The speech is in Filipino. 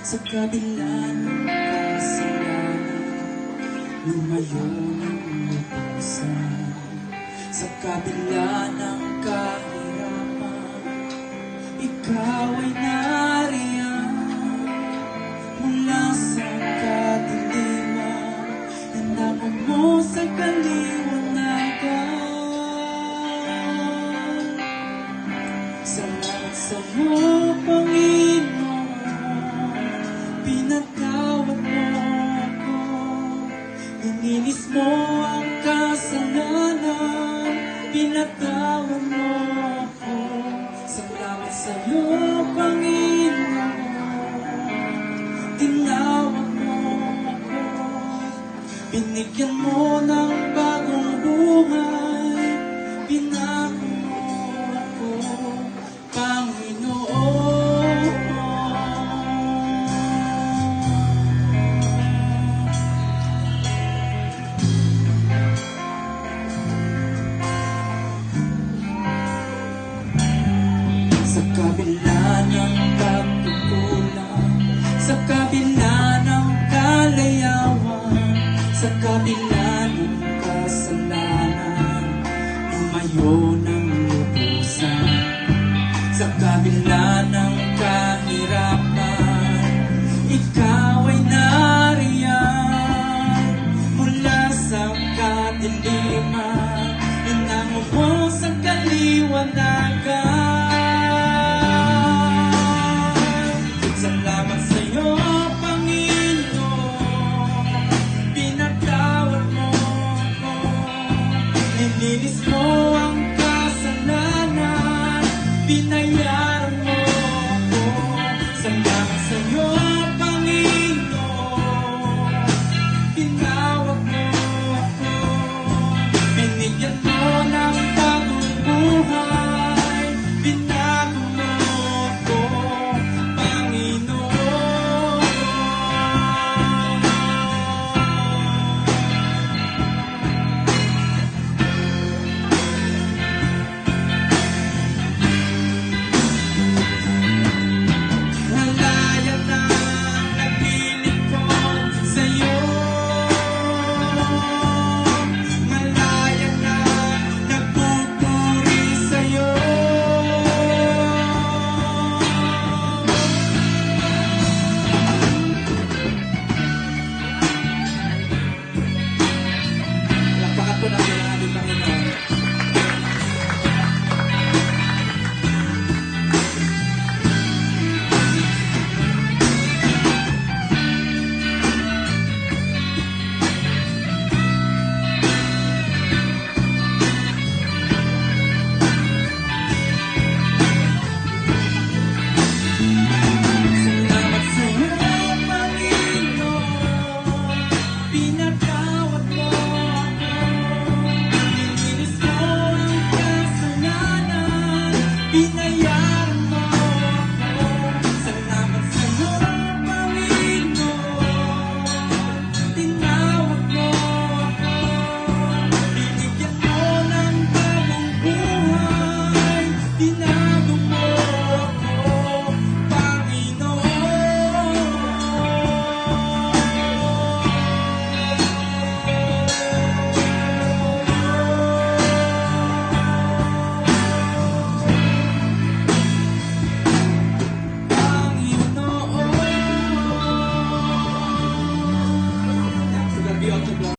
Sa kabila ng kasalanan, lumayo ng lupasan. Sa kabila ng kahirapan, ikaw ay nariyan. Mula sa kadiliman, hinango mo sa kaliwanagan. Salamat sa iyo, Panginoon. Pinatawad mo ako, nilinis mo ang kasalanan. Pinatawad mo ako. Salamat sa iyo, Panginoon. Tinawag mo ako, binigyan mo ng bagong buhay. Pinako mo ako, Panginoon. Sa kabila ng pagkukulang, sa kabila ng kalayawan, sa kabila ng kasalanan, lumayo ng lubusan. Sa kabila ng kahirapan, ikaw ay nariyan. Mula sa kadiliman, hinango mo sa kaliwanagan. Salamat sa iyo, Panginoon. Pinatawad mo ako, nilinis mo ang kasalanan.